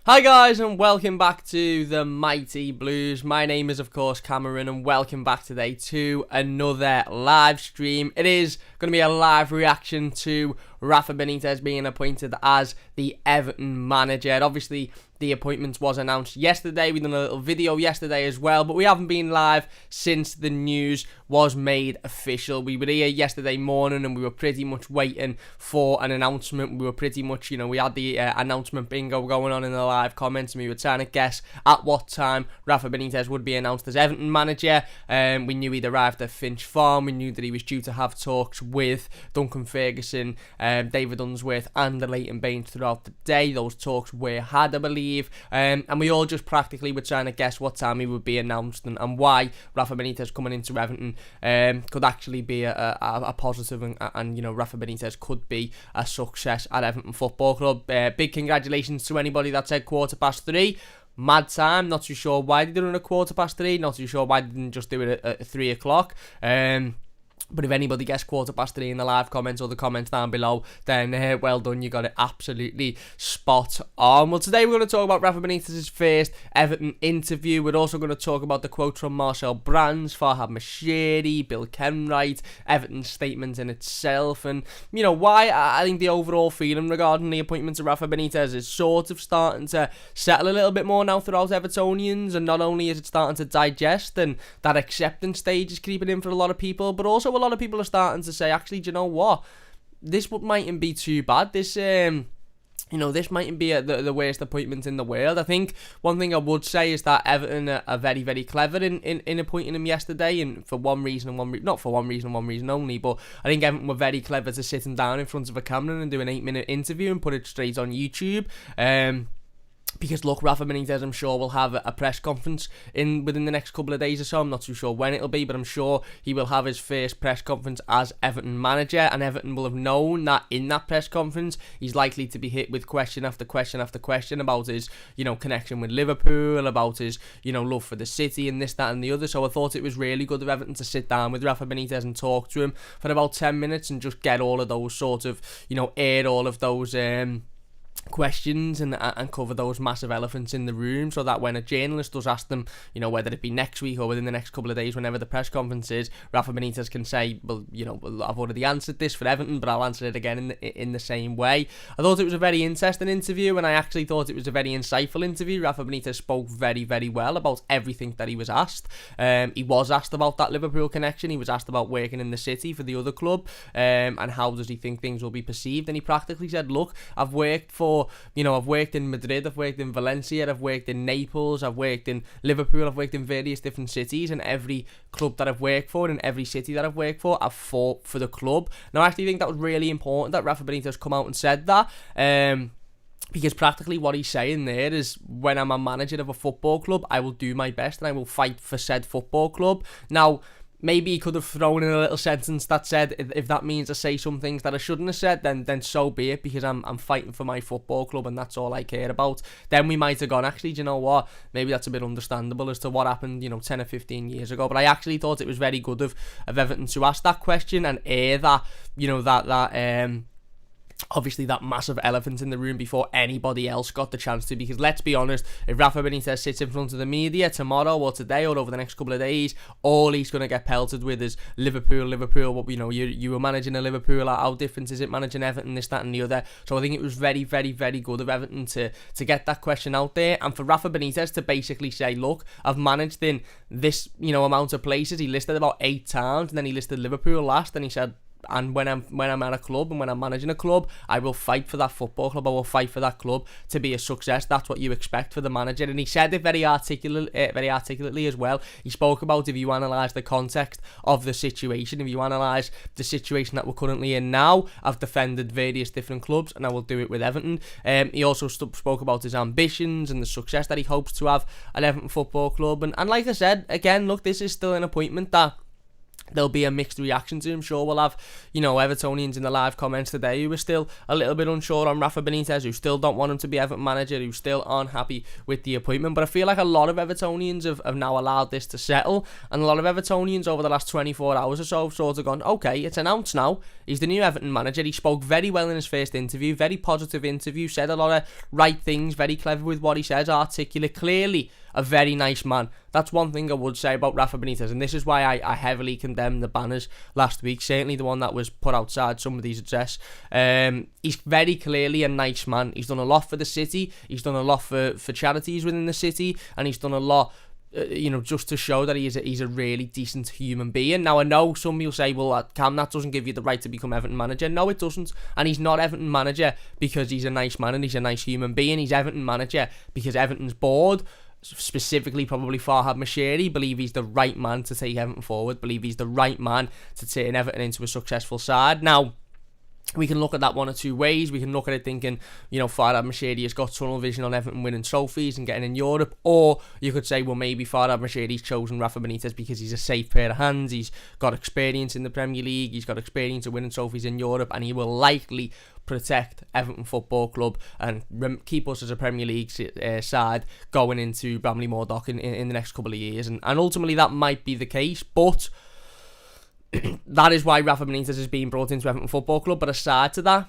Hi guys and welcome back to the Mighty Blues. My name is of course Cameron and welcome back today to another live stream. It is going to be a live reaction to Rafa Benitez being appointed as the Everton manager. Obviously the appointment was announced yesterday. We done a little video yesterday as well, but we haven't been live since the news was made official. We were here yesterday morning and we were pretty much waiting for an announcement. We were pretty much, we had the announcement bingo going on in the live comments and we were trying to guess at what time Rafa Benitez would be announced as Everton manager. We knew he'd arrived at Finch Farm. We knew that he was due to have talks with Duncan Ferguson, David Unsworth and the Leighton Baines throughout the day. Those talks were had, I believe. And we all just practically were trying to guess what time he would be announced and why Rafa Benitez coming into Everton could actually be a positive and Rafa Benitez could be a success at Everton Football Club. Big congratulations to anybody that said 3:15. Mad time, not too sure why they did it at 3:15, not too sure why they didn't just do it at 3 o'clock. But if anybody gets 3:15 in the live comments or the comments down below, then well done, you got it absolutely spot on. Well, today we're going to talk about Rafa Benitez's first Everton interview. We're also going to talk about the quotes from Marcel Brands, Farhad Moshiri, Bill Kenwright, Everton's statement in itself, and why I think the overall feeling regarding the appointment of Rafa Benitez is sort of starting to settle a little bit more now throughout Evertonians, and not only is it starting to digest and that acceptance stage is creeping in for a lot of people, but also a lot of people are starting to say, actually, do you know what? This mightn't be too bad. This, this mightn't be the worst appointment in the world. I think one thing I would say is that Everton are very, very clever in appointing him yesterday, and for one reason and not for one reason only, but I think Everton were very clever to sit him down in front of a camera and do an 8-minute interview and put it straight on YouTube. Because look, Rafa Benitez, I'm sure, will have a press conference within the next couple of days or so. I'm not too sure when it'll be, but I'm sure he will have his first press conference as Everton manager, and Everton will have known that in that press conference he's likely to be hit with question after question after question about his, connection with Liverpool, about his, love for the city and this, that and the other. So I thought it was really good of Everton to sit down with Rafa Benitez and talk to him for about 10 minutes and just get all of those sort of, air all of those questions and cover those massive elephants in the room, so that when a journalist does ask them, whether it be next week or within the next couple of days, whenever the press conference is, Rafa Benitez can say, well, I've already answered this for Everton, but I'll answer it again in the same way. I thought it was a very interesting interview, and I actually thought it was a very insightful interview. Rafa Benitez spoke very, very well about everything that he was asked. He was asked about that Liverpool connection. He was asked about working in the city for the other club, and how does he think things will be perceived, and he practically said, look, I've worked in Madrid, I've worked in Valencia, I've worked in Naples, I've worked in Liverpool, I've worked in various different cities, and every club that I've worked for and every city that I've worked for, I've fought for the club. Now, I actually think that was really important that Rafa Benitez come out and said that, because practically what he's saying there is, when I'm a manager of a football club, I will do my best and I will fight for said football club. Now, maybe he could have thrown in a little sentence that said, if that means I say some things that I shouldn't have said, then so be it, because I'm fighting for my football club and that's all I care about. Then we might have gone, actually, do you know what? Maybe that's a bit understandable as to what happened, 10 or 15 years ago. But I actually thought it was very good of Everton to ask that question and air that, obviously that massive elephant in the room before anybody else got the chance to, because let's be honest, if Rafa Benitez sits in front of the media tomorrow or today or over the next couple of days, all he's going to get pelted with is Liverpool, what, you were managing a Liverpool, how different is it managing Everton, this, that and the other. So I think it was very, very, very good of Everton to get that question out there, and for Rafa Benitez to basically say, look, I've managed in this, amount of places. He listed about 8 towns, and then he listed Liverpool last, and he said, and when I'm at a club and when I'm managing a club, I will fight for that football club. I will fight for that club to be a success. That's what you expect for the manager. And he said it very articulately as well. He spoke about, if you analyse the context of the situation, if you analyse the situation that we're currently in now, I've defended various different clubs and I will do it with Everton. He also spoke about his ambitions and the success that he hopes to have at Everton Football Club. And like I said, again, look, this is still an appointment that there'll be a mixed reaction to him. Sure, we'll have, Evertonians in the live comments today who are still a little bit unsure on Rafa Benitez, who still don't want him to be Everton manager, who still aren't happy with the appointment. But I feel like a lot of Evertonians have now allowed this to settle, and a lot of Evertonians over the last 24 hours or so have sort of gone, okay, it's announced now, he's the new Everton manager. He spoke very well in his first interview, very positive interview, said a lot of right things, very clever with what he says, articulate, clearly a very nice man. That's one thing I would say about Rafa Benitez, and this is why I heavily condemned the banners last week, certainly the one that was put outside somebody's address. He's very clearly a nice man. He's done a lot for the city, he's done a lot for charities within the city, and he's done a lot just to show that he's a really decent human being. Now, I know some will say, well, Cam, that doesn't give you the right to become Everton manager. No, it doesn't. And he's not Everton manager because he's a nice man and he's a nice human being. He's Everton manager because Everton's board, specifically probably Farhad Moshiri, believe he's the right man to take Everton forward, believe he's the right man to turn Everton into a successful side. Now, we can look at that one or two ways. We can look at it thinking, Farhad Moshiri has got tunnel vision on Everton winning trophies and getting in Europe. Or you could say, well, maybe Farhad Moshiri's chosen Rafa Benitez because he's a safe pair of hands. He's got experience in the Premier League. He's got experience of winning trophies in Europe. And he will likely protect Everton Football Club and keep us as a Premier League side going into Bramley-Moore dock in the next couple of years. And ultimately, that might be the case. But that is why Rafa Benitez is being brought into Everton Football Club. But aside to that,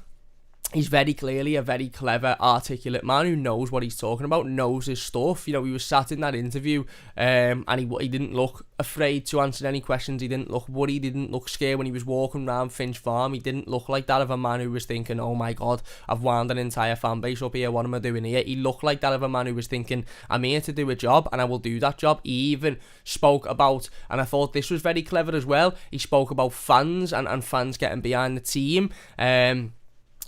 he's very clearly a very clever, articulate man who knows what he's talking about, knows his stuff. He was sat in that interview and he didn't look afraid to answer any questions. He didn't look worried. He didn't look scared when he was walking around Finch Farm. He didn't look like that of a man who was thinking, oh my God, I've wound an entire fan base up here. What am I doing here? He looked like that of a man who was thinking, I'm here to do a job and I will do that job. He even spoke about, and I thought this was very clever as well, he spoke about fans and fans getting behind the team.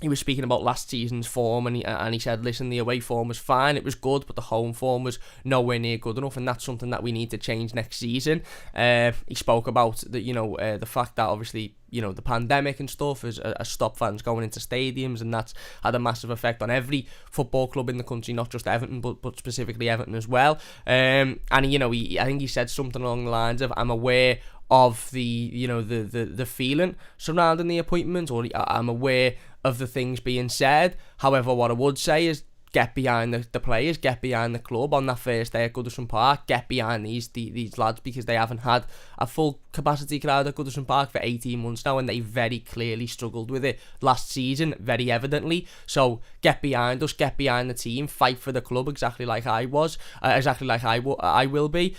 He was speaking about last season's form and he said, listen, the away form was fine, it was good, but the home form was nowhere near good enough, and that's something that we need to change next season. He spoke about the fact that obviously the pandemic and stuff has stopped fans going into stadiums, and that's had a massive effect on every football club in the country, not just Everton, but specifically Everton as well. And I think he said something along the lines of, I'm aware of the feeling surrounding the appointment, or I'm aware of the things being said. However, what I would say is get behind the players, get behind the club on that first day at Goodison Park, get behind these lads, because they haven't had a full capacity crowd at Goodison Park for 18 months now, and they very clearly struggled with it last season, very evidently. So get behind us, get behind the team, fight for the club exactly like I was, exactly like I will be.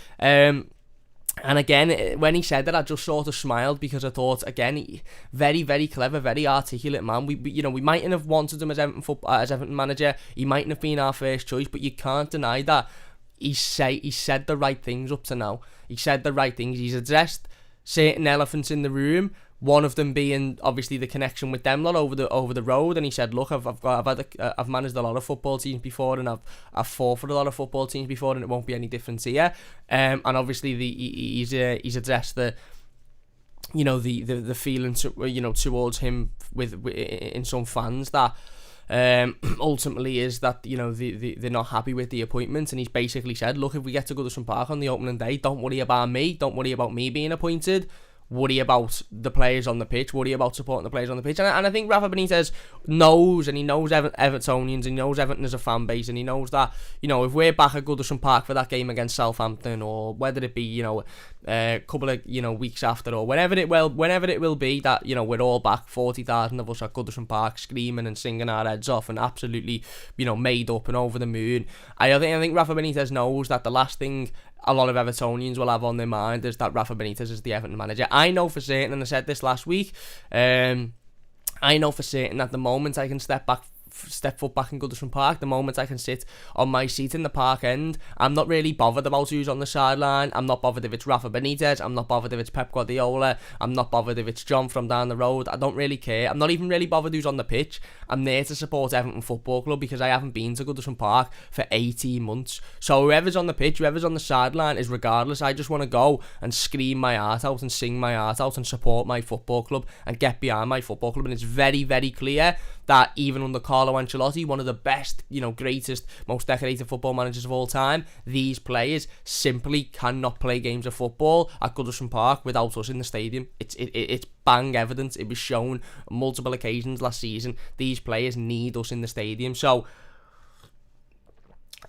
And again, when he said that, I just sort of smiled, because I thought, again, very, very clever, very articulate man. We mightn't have wanted him as Everton manager. He mightn't have been our first choice, but you can't deny that he said the right things up to now. He said the right things. He's addressed certain elephants in the room. One of them being obviously the connection with them lot over the road, and he said, "Look, I've managed a lot of football teams before, and I've fought for a lot of football teams before, and it won't be any difference here." And obviously he's addressed the feeling towards him in some fans that ultimately is that they're not happy with the appointment, and he's basically said, "Look, if we get to Goodison Park on the opening day, don't worry about me, don't worry about me being appointed. Worry about the players on the pitch, worry about supporting the players on the pitch." And I think Rafa Benitez knows, and he knows Evertonians, and he knows Everton as a fan base, and he knows that, if we're back at Goodison Park for that game against Southampton, or whether it be, a couple of, weeks after, or whenever it will be, that, we're all back, 40,000 of us at Goodison Park, screaming and singing our heads off, and absolutely, made up and over the moon. I think Rafa Benitez knows that the last thing a lot of Evertonians will have on their mind is that Rafa Benitez is the Everton manager. I know for certain, and I said this last week, I know for certain that the moment I can step foot back in Goodison Park, the moment I can sit on my seat in the park end, I'm not really bothered about who's on the sideline. I'm not bothered if it's Rafa Benitez, I'm not bothered if it's Pep Guardiola, I'm not bothered if it's John from down the road. I don't really care. I'm not even really bothered who's on the pitch. I'm there to support Everton Football Club, because I haven't been to Goodison Park for 18 months. So whoever's on the pitch, whoever's on the sideline, is regardless. I just want to go and scream my heart out and sing my heart out and support my football club and get behind my football club. And it's very, very clear that even under Carlo Ancelotti, one of the best, greatest, most decorated football managers of all time, these players simply cannot play games of football at Goodison Park without us in the stadium. It's bang evident. It was shown on multiple occasions last season. These players need us in the stadium. So,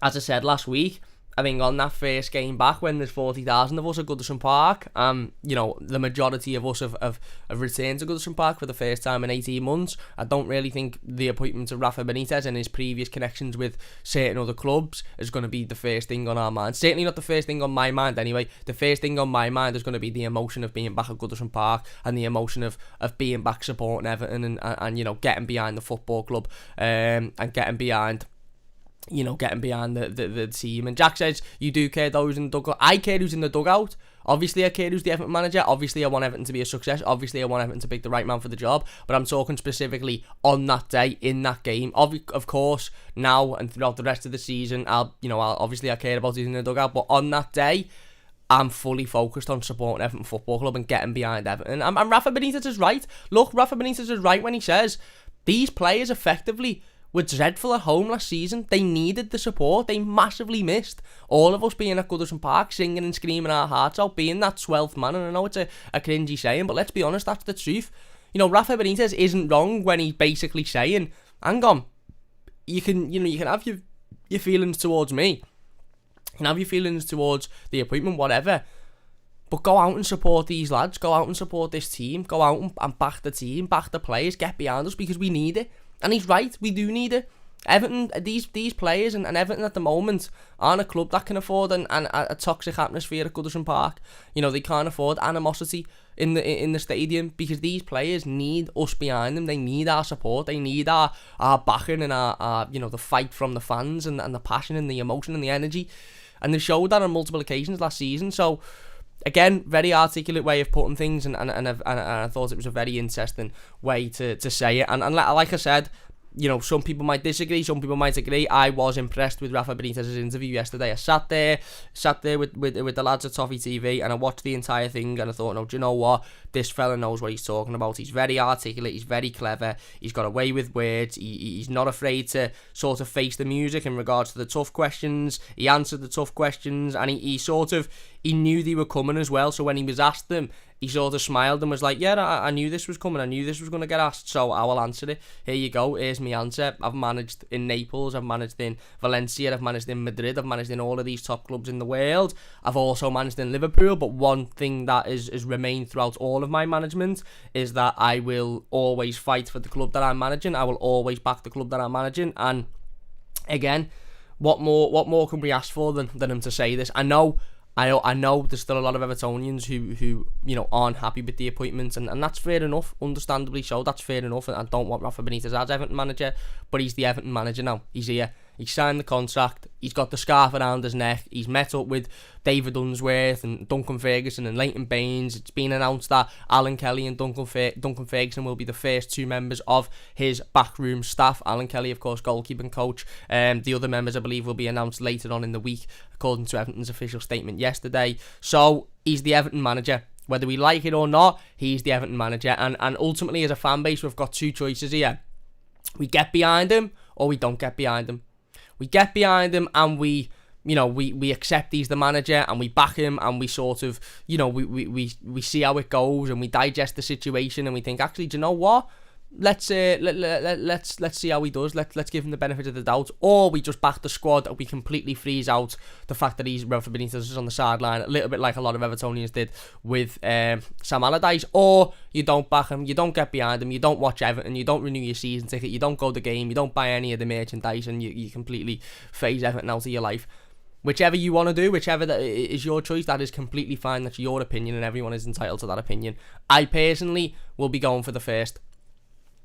as I said last week, I think on that first game back when there's 40,000 of us at Goodison Park, the majority of us have returned to Goodison Park for the first time in 18 months. I don't really think the appointment of Rafa Benitez and his previous connections with certain other clubs is going to be the first thing on our mind. Certainly not the first thing on my mind anyway. The first thing on my mind is going to be the emotion of being back at Goodison Park and the emotion of being back supporting Everton and getting behind the football club and getting behind the team. And Jack says, you do care those in the dugout. I care who's in the dugout. Obviously, I care who's the Everton manager. Obviously, I want Everton to be a success. Obviously, I want Everton to pick the right man for the job. But I'm talking specifically on that day, in that game. Of course, now and throughout the rest of the season, I care about who's in the dugout. But on that day, I'm fully focused on supporting Everton Football Club and getting behind Everton. And Rafa Benitez is right. Look, Rafa Benitez is right when he says these players effectively were dreadful at home last season. They needed the support. They massively missed all of us being at Goodison Park, singing and screaming our hearts out, being that 12th man. And I know it's a cringy saying, but let's be honest, that's the truth. Rafa Benitez isn't wrong when he's basically saying, hang on, you can have your feelings towards me. You can have your feelings towards the appointment, whatever. But go out and support these lads. Go out and support this team. Go out and back the team, back the players, get behind us because we need it. And he's right, we do need it. Everton, these players and Everton at the moment aren't a club that can afford a toxic atmosphere at Goodison Park. They can't afford animosity in the stadium because these players need us behind them. They need our support. They need our backing and our the fight from the fans and the passion and the emotion and the energy. And they showed that on multiple occasions last season. So, again, very articulate way of putting things, and I thought it was a very interesting way to say it. And like I said, some people might disagree, some people might agree. I was impressed with Rafa Benitez's interview yesterday. I sat there with the lads at Toffee TV, and I watched the entire thing, and I thought, no, do you know what? This fella knows what he's talking about. He's very articulate, he's very clever, he's got a way with words, he's not afraid to sort of face the music in regards to the tough questions. He answered the tough questions, and he knew they were coming as well. So when he was asked them, he sort of smiled and was like, yeah, I knew this was coming. I knew this was going to get asked, so I will answer it. Here you go. Here's my answer. I've managed in Naples. I've managed in Valencia. I've managed in Madrid. I've managed in all of these top clubs in the world. I've also managed in Liverpool. But one thing that is remained throughout all of my management is that I will always fight for the club that I'm managing. I will always back the club that I'm managing. And again, what more can we ask for than him to say this? I know there's still a lot of Evertonians who aren't happy with the appointments, and that's fair enough, understandably so. That's fair enough. I don't want Rafa Benitez as Everton manager, but he's the Everton manager now. He's here. He signed the contract. He's got the scarf around his neck. He's met up with David Unsworth and Duncan Ferguson and Leighton Baines. It's been announced that Alan Kelly and Duncan Ferguson will be the first two members of his backroom staff. Alan Kelly, of course, goalkeeping coach. The other members, I believe, will be announced later on in the week, according to Everton's official statement yesterday. So he's the Everton manager. Whether we like it or not, he's the Everton manager. And ultimately, as a fan base, we've got two choices here. We get behind him or we don't get behind him. We get behind him and we accept he's the manager and we back him and we sort of, we see how it goes and we digest the situation and we think, actually, do you know what? Let's see how he does. Let's give him the benefit of the doubt. Or we just back the squad and we completely freeze out the fact that Rafa Benitez is on the sideline, a little bit like a lot of Evertonians did with Sam Allardyce. Or you don't back him, you don't get behind him, you don't watch Everton, you don't renew your season ticket, you don't go to the game, you don't buy any of the merchandise, and you completely phase Everton out of your life. Whichever you want to do, whichever that is your choice, that is completely fine. That's your opinion and everyone is entitled to that opinion. I personally will be going for the first.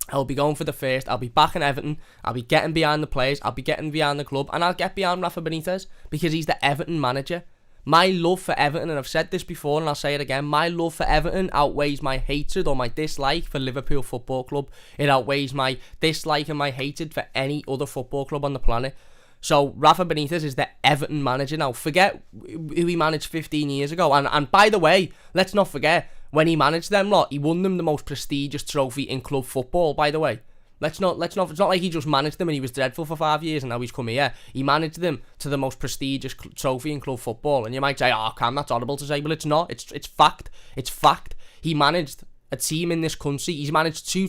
I'll be backing Everton, I'll be getting behind the players, I'll be getting behind the club, and I'll get behind Rafa Benitez because he's the Everton manager. My love for Everton, and I've said this before and I'll say it again, my love for Everton outweighs my hatred or my dislike for Liverpool Football Club. It outweighs my dislike and my hatred for any other football club on the planet. So Rafa Benitez is the Everton manager now. Forget who he managed 15 years ago. And by the way, let's not forget, when he managed them lot, he won them the most prestigious trophy in club football, by the way. Let's not. It's not like he just managed them and he was dreadful for 5 years and now he's come here. He managed them to the most prestigious trophy in club football. And you might say, "Oh, Cam, that's horrible to say," but it's not. It's fact. It's fact. He managed a team in this country. He's managed 3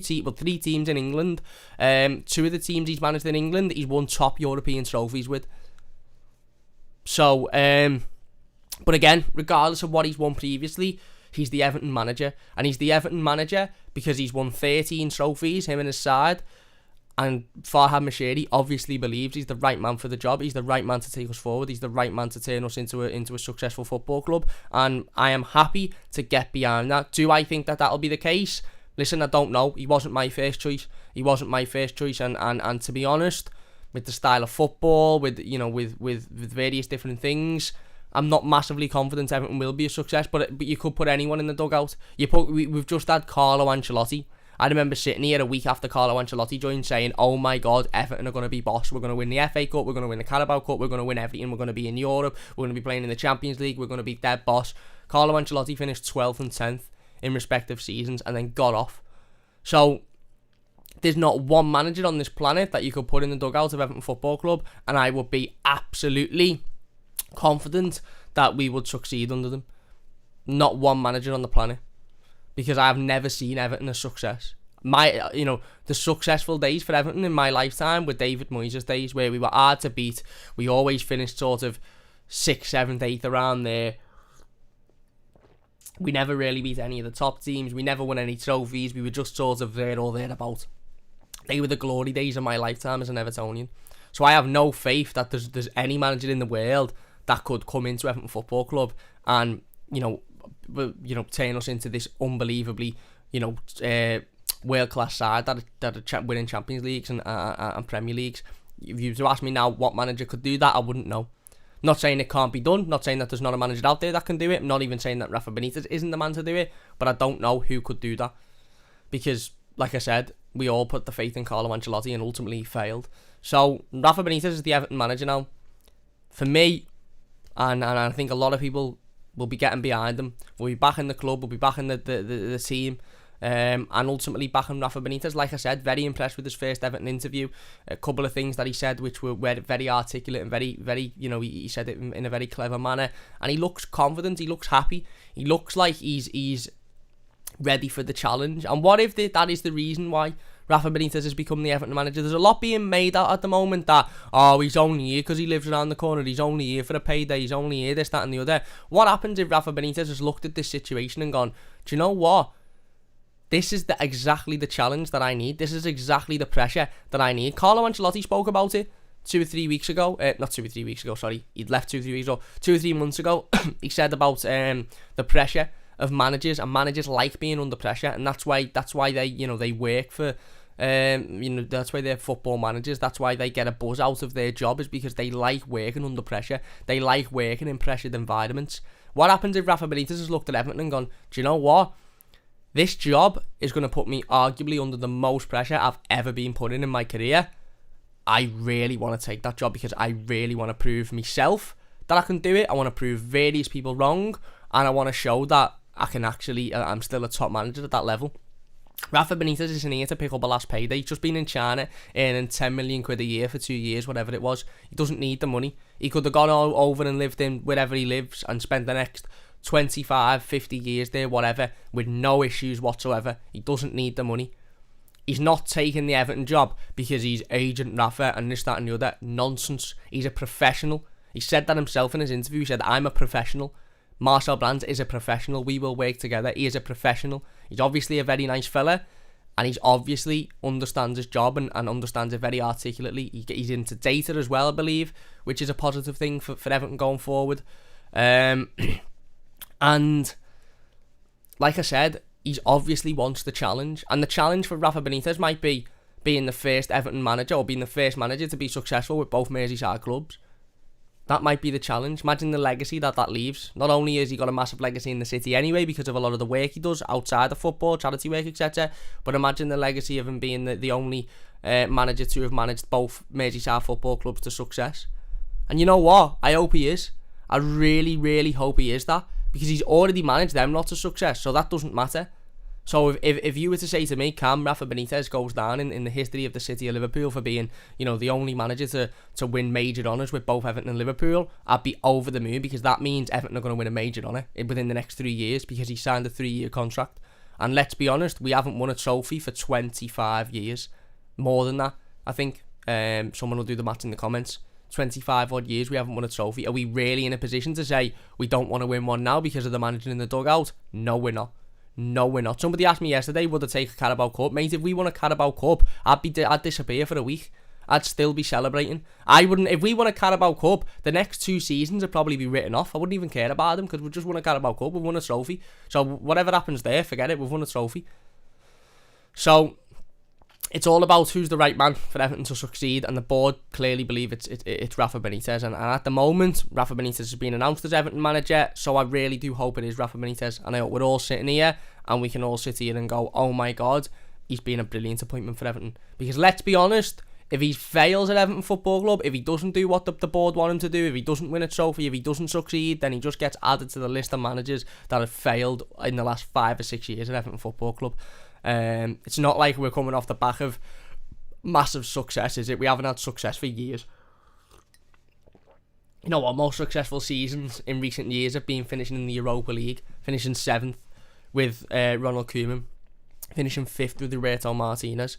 teams in England. 2 of the teams he's managed in England, he's won top European trophies with. So, but again, regardless of what he's won previously, he's the Everton manager. And he's the Everton manager because he's won 13 trophies, him and his side. And Farhad Moshiri obviously believes he's the right man for the job. He's the right man to take us forward. He's the right man to turn us into a successful football club. And I am happy to get behind that. Do I think that that'll be the case? Listen, I don't know. He wasn't my first choice. And to be honest, with the style of football, with various different things, I'm not massively confident Everton will be a success, but you could put anyone in the dugout. We've just had Carlo Ancelotti. I remember sitting here a week after Carlo Ancelotti joined saying, "Oh my God, Everton are going to be boss. We're going to win the FA Cup, we're going to win the Carabao Cup, we're going to win everything, we're going to be in Europe, we're going to be playing in the Champions League, we're going to be dead boss." Carlo Ancelotti finished 12th and 10th in respective seasons and then got off. So there's not one manager on this planet that you could put in the dugout of Everton Football Club and I would be absolutely confident that we would succeed under them. Not one manager on the planet, because I've never seen Everton a success. The successful days for Everton in my lifetime were David Moyes' days, where we were hard to beat. We always finished sort of 6th, 7th, 8th around there. We never really beat any of the top teams. We never won any trophies. We were just sort of there or thereabout. They were the glory days of my lifetime as an Evertonian. So I have no faith that there's any manager in the world that could come into Everton Football Club and turn us into this unbelievably world-class side that are winning Champions Leagues and Premier Leagues. If you were to ask me now what manager could do that, I wouldn't know. Not saying it can't be done, not saying that there's not a manager out there that can do it, not even saying that Rafa Benitez isn't the man to do it, but I don't know who could do that. Because, like I said, we all put the faith in Carlo Ancelotti and ultimately he failed. So, Rafa Benitez is the Everton manager now. For me, and I think a lot of people will be getting behind him. We'll be back in the club, we'll be back in the team, and ultimately back in Rafa Benitez. Like I said, very impressed with his first Everton interview. A couple of things that he said which were very articulate and very, he said it in a very clever manner. And he looks confident, he looks happy, he looks like he's ready for the challenge. And what if that is the reason why Rafa Benitez has become the Everton manager? There's a lot being made out at the moment that, he's only here because he lives around the corner, he's only here for a payday, he's only here this, that and the other. What happens if Rafa Benitez has looked at this situation and gone, do you know what? This is exactly the challenge that I need. This is exactly the pressure that I need. Carlo Ancelotti spoke about it 2 or 3 weeks ago. Not 2 or 3 weeks ago, sorry. He'd left 2 or 3 weeks ago. 2 or 3 months ago, he said about the pressure of managers, and managers like being under pressure, and that's why they they work for that's why they're football managers. That's why they get a buzz out of their job, is because they like working under pressure. They like working in pressured environments. What happens if Rafa Benitez has looked at Everton and gone, do you know what? This job is going to put me arguably under the most pressure I've ever been put in my career. I really want to take that job because I really want to prove myself that I can do it. I want to prove various people wrong, and I want to show that I can actually, I'm still a top manager at that level. Rafa Benitez isn't here to pick up a last payday. He's just been in China earning 10 million quid a year for 2 years, whatever it was. He doesn't need the money. He could have gone over and lived in wherever he lives and spent the next 25, 50 years there, whatever, with no issues whatsoever. He doesn't need the money. He's not taking the Everton job because he's agent Rafa and this, that and the other. Nonsense. He's a professional. He said that himself in his interview. He said, I'm a professional. Marcel Brands is a professional. We will work together. He is a professional. He's obviously a very nice fella, and he's obviously understands his job and understands it very articulately. He's into data as well, I believe, which is a positive thing for Everton going forward. And like I said, he obviously wants the challenge, and the challenge for Rafa Benitez might be being the first Everton manager, or being the first manager to be successful with both Merseyside clubs. That might be the challenge. Imagine the legacy that leaves. Not only has he got a massive legacy in the city anyway because of a lot of the work he does outside of football, charity work, etc., but imagine the legacy of him being the only manager to have managed both Merseyside football clubs to success. And you know what? I hope he is. I really, really hope he is that, because he's already managed them not to success, so that doesn't matter. So if you were to say to me, Cam, Rafa Benitez goes down in the history of the city of Liverpool for being, the only manager to win major honours with both Everton and Liverpool, I'd be over the moon, because that means Everton are going to win a major honour within the next 3 years, because he signed a 3-year contract. And let's be honest, we haven't won a trophy for 25 years. More than that, I think. Someone will do the maths in the comments. 25 odd years we haven't won a trophy. Are we really in a position to say we don't want to win one now because of the manager in the dugout? No, we're not. No, we're not. Somebody asked me yesterday, would I take a Carabao Cup? Mate, if we won a Carabao Cup, I'd disappear for a week. I'd still be celebrating. I wouldn't. If we won a Carabao Cup, the next 2 seasons would probably be written off. I wouldn't even care about them, because we just won a Carabao Cup. We've won a trophy. So whatever happens there, forget it. We've won a trophy. So it's all about who's the right man for Everton to succeed, and the board clearly believe it's Rafa Benitez. And at the moment, Rafa Benitez has been announced as Everton manager, so I really do hope it is Rafa Benitez. And I hope we're all sitting here and we can all sit here and go, oh my God, he's been a brilliant appointment for Everton. Because let's be honest, if he fails at Everton Football Club, if he doesn't do what the board want him to do, if he doesn't win a trophy, if he doesn't succeed, then he just gets added to the list of managers that have failed in the last 5 or 6 years at Everton Football Club. It's not like we're coming off the back of massive success, is it? We haven't had success for years. You know what? Most successful seasons in recent years have been finishing in the Europa League, finishing 7th with Ronald Koeman, finishing 5th with Roberto Martinez.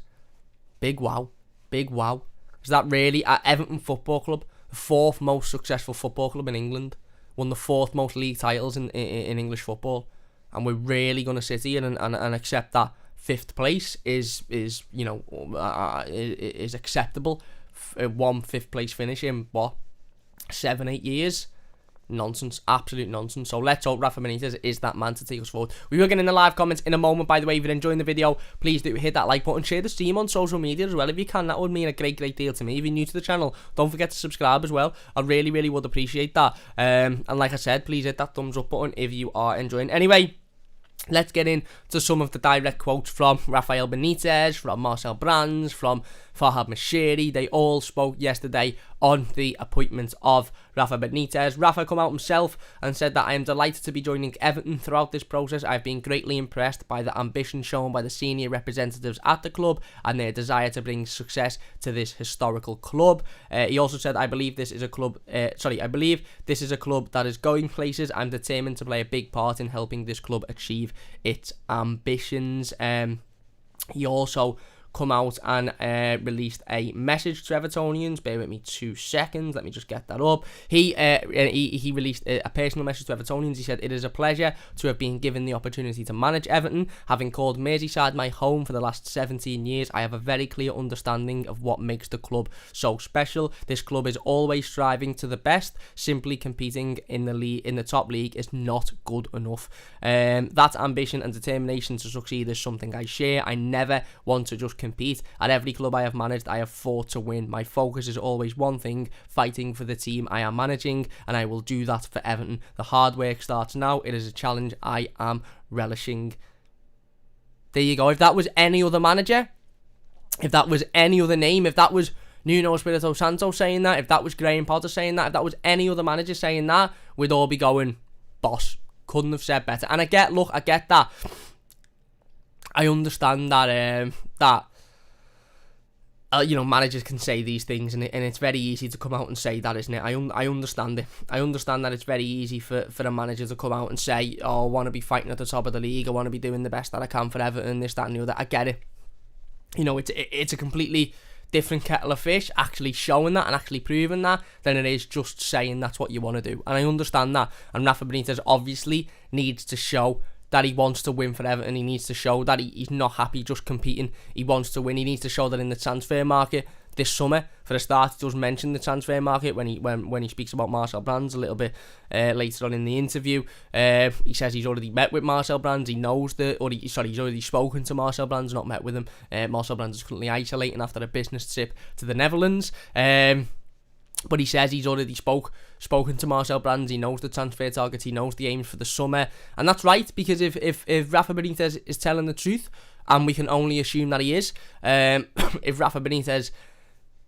Big wow. Big wow. Is that really at Everton Football Club, the 4th most successful football club in England, won the 4th most league titles in English football, and we're really going to sit here and accept that 5th place is acceptable. 5th place finish in what, 7-8 years? Nonsense, absolute nonsense. So let's hope Rafa Benitez is that man to take us forward. We will get in the live comments in a moment. By the way, if you're enjoying the video, please do hit that like button, share the stream on social media as well if you can. That would mean a great deal to me. If you're new to the channel, don't forget to subscribe as well. I really would appreciate that. And like I said, please hit that thumbs up button if you are enjoying. Anyway, let's get into some of the direct quotes from Rafael Benitez, from Marcel Brands, from Farhad Moshiri. They all spoke yesterday on the appointment of Rafa Benitez. Rafa come out himself and said that I am delighted to be joining Everton throughout this process. I've been greatly impressed by the ambition shown by the senior representatives at the club and their desire to bring success to this historical club. He also said, I believe this is a club that is going places. I'm determined to play a big part in helping this club achieve its ambitions. He also come out and released a message to Evertonians. Bear with me 2 seconds. Let me just get that up. He released a personal message to Evertonians. He said, it is a pleasure to have been given the opportunity to manage Everton. Having called Merseyside my home for the last 17 years, I have a very clear understanding of what makes the club so special. This club is always striving to the best. Simply competing in the top league is not good enough. That ambition and determination to succeed is something I share. I never want to just compete. At every club I have managed, I have fought to win. My focus is always one thing, fighting for the team I am managing, and I will do that for Everton. The hard work starts now. It is a challenge I am relishing. There you go. If that was any other manager, if that was any other name, if that was Nuno Espirito Santo saying that, if that was Graham Potter saying that, if that was any other manager saying that, we'd all be going, boss, couldn't have said better. And I get that. I understand that managers can say these things, and it's very easy to come out and say that, isn't it? I understand it. I understand that it's very easy for a manager to come out and say, oh, I want to be fighting at the top of the league, I want to be doing the best that I can for Everton, this, that and the other. I get it. It's a completely different kettle of fish, actually showing that and actually proving that, than it is just saying that's what you want to do. And I understand that. And Rafa Benitez obviously needs to show that he wants to win for Everton. He needs to show that he's not happy just competing. He wants to win. He needs to show that in the transfer market this summer. For a start, he does mention the transfer market when he speaks about Marcel Brands a little bit later on in the interview. He says he's already met with Marcel Brands. He knows he's already spoken to Marcel Brands, not met with him. Marcel Brands is currently isolating after a business trip to the Netherlands. But he says he's already spoken to Marcel Brands. He knows the transfer targets. He knows the aims for the summer. And that's right, because if Rafa Benitez is telling the truth, and we can only assume that he is, if Rafa Benitez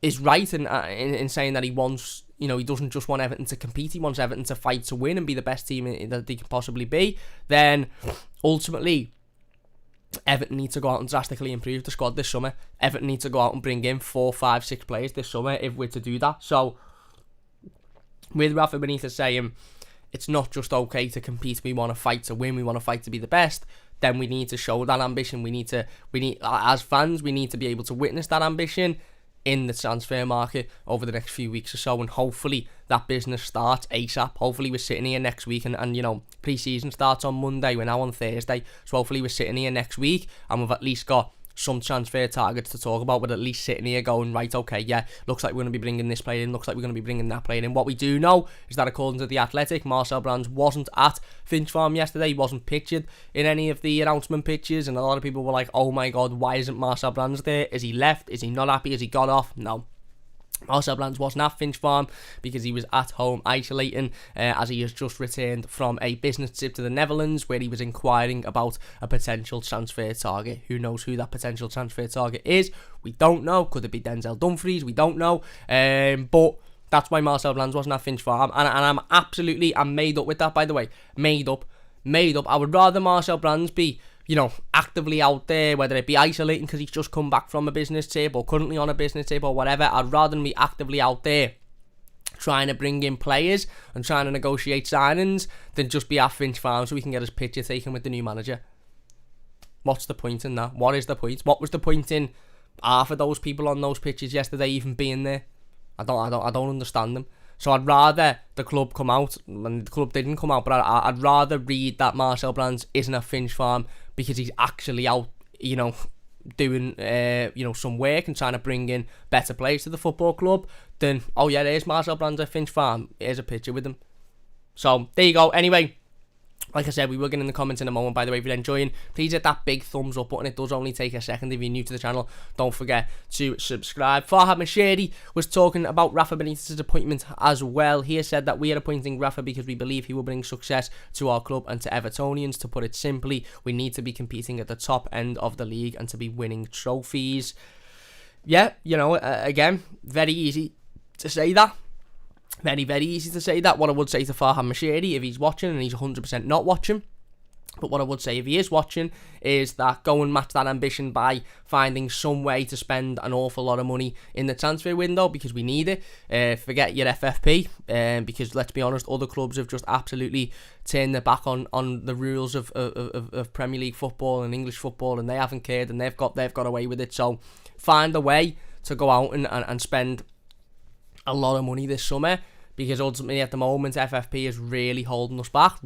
is right in saying that he wants, he doesn't just want Everton to compete, he wants Everton to fight to win and be the best team that they can possibly be, then ultimately Everton need to go out and drastically improve the squad this summer. Everton need to go out and bring in 4, 5, 6 players this summer if we're to do that. So, with Rafa Benitez saying it's not just okay to compete, we want to fight to win, we want to fight to be the best, then we need to show that ambition. We need as fans, we need to be able to witness that ambition in the transfer market over the next few weeks or so, and hopefully that business starts ASAP. Hopefully we're sitting here next week and you know, pre-season starts on Monday, we're now on Thursday, so hopefully we're sitting here next week and we've at least got some transfer targets to talk about. We're at least sitting here going, right, okay, yeah, looks like we're going to be bringing this player in, looks like we're going to be bringing that player in. What we do know is that according to The Athletic, Marcel Brands wasn't at Finch Farm yesterday. He wasn't pictured in any of the announcement pictures, and a lot of people were like, oh my god, why isn't Marcel Brands there? Is he left? Is he not happy? Has he got off? No. Marcel Brands wasn't at Finch Farm because he was at home isolating as he has just returned from a business trip to the Netherlands where he was inquiring about a potential transfer target. Who knows who that potential transfer target is? We don't know. Could it be Denzel Dumfries? We don't know. But that's why Marcel Brands wasn't at Finch Farm, and I'm made up with that, by the way. Made up. I would rather Marcel Brands be, you know, actively out there, whether it be isolating because he's just come back from a business trip or currently on a business trip or whatever. I'd rather than be actively out there trying to bring in players and trying to negotiate signings than just be at Finch Farm so we can get his picture taken with the new manager. What's the point in that? What is the point? What was the point in half of those people on those pitches yesterday even being there? I don't understand them. So I'd rather the club come out, and the club didn't come out, but I'd rather read that Marcel Brands isn't at Finch Farm because he's actually out, you know, doing, you know, some work and trying to bring in better players to the football club than, oh yeah, there's Marcel Brands at Finch Farm, here's a picture with him. So, there you go. Anyway, like I said, we will get in the comments in a moment. By the way, if you're enjoying, please hit that big thumbs up button. It does only take a second. If you're new to the channel, don't forget to subscribe. Farhad Mashiri was talking about Rafa Benitez's appointment as well. He has said that we are appointing Rafa because we believe he will bring success to our club and to Evertonians. To put it simply, we need to be competing at the top end of the league and to be winning trophies. Yeah, you know, again, very easy to say that. Very, very easy to say that. What I would say to Farhad Mashiri, if he's watching, and he's 100% not watching, but what I would say if he is watching is that go and match that ambition by finding some way to spend an awful lot of money in the transfer window, because we need it. Forget your FFP, because let's be honest, other clubs have just absolutely turned their back on the rules of Premier League football and English football, and they haven't cared, and they've got away with it. So find a way to go out and spend a lot of money this summer, because ultimately at the moment FFP is really holding us back,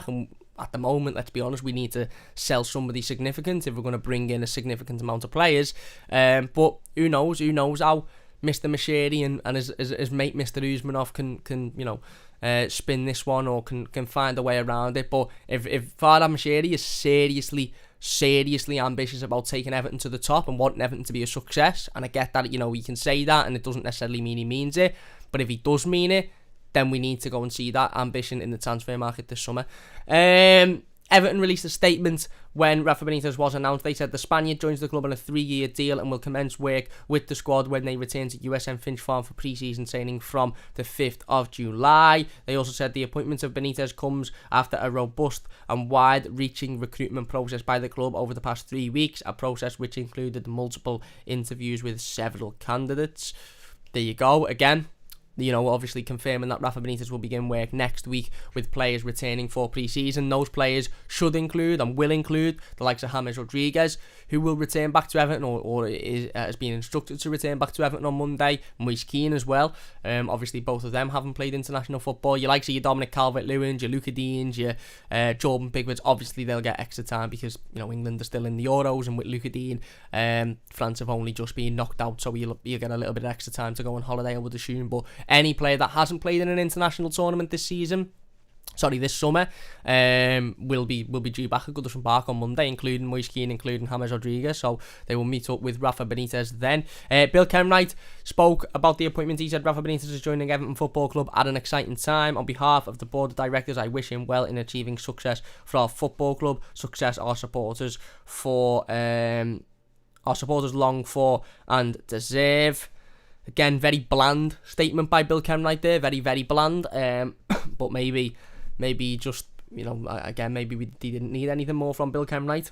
and at the moment, let's be honest, we need to sell somebody significant if we're going to bring in a significant amount of players. But who knows how Mr. Mashiri and his mate Mr. Usmanov can you know, spin this one, or can find a way around it. But if Farhad Mashiri is seriously ambitious about taking Everton to the top and wanting Everton to be a success, and I get that, you know, he can say that and it doesn't necessarily mean he means it, but if he does mean it, then we need to go and see that ambition in the transfer market this summer. Everton released a statement when Rafa Benitez was announced. They said the Spaniard joins the club on a 3-year deal and will commence work with the squad when they return to USM Finch Farm for pre-season training from the 5th of July. They also said the appointment of Benitez comes after a robust and wide-reaching recruitment process by the club over the past 3 weeks, a process which included multiple interviews with several candidates. There you go. Again, you know, obviously confirming that Rafa Benitez will begin work next week with players returning for pre-season. Those players should include and will include the likes of James Rodriguez, who will return back to Everton or has been instructed to return back to Everton on Monday. Moise Kean as well. Obviously, both of them haven't played international football. Your likes of your Dominic Calvert-Lewin, your Luca Deans, your Jordan Pickfords, obviously they'll get extra time because, you know, England are still in the Euros, and with Luca Dean, France have only just been knocked out, so you'll get a little bit of extra time to go on holiday, I would assume. But any player that hasn't played in an international tournament this summer, will be due back at Goodison Park on Monday, including Moise Kean, including James Rodriguez. So they will meet up with Rafa Benitez then. Bill Kenwright spoke about the appointment. He said Rafa Benitez is joining Everton Football Club at an exciting time. On behalf of the board of directors, I wish him well in achieving success for our football club, success our supporters long for and deserve. Again, very bland statement by Bill Kenwright there, very, very bland. But maybe just, you know, again, maybe we didn't need anything more from Bill Kenwright.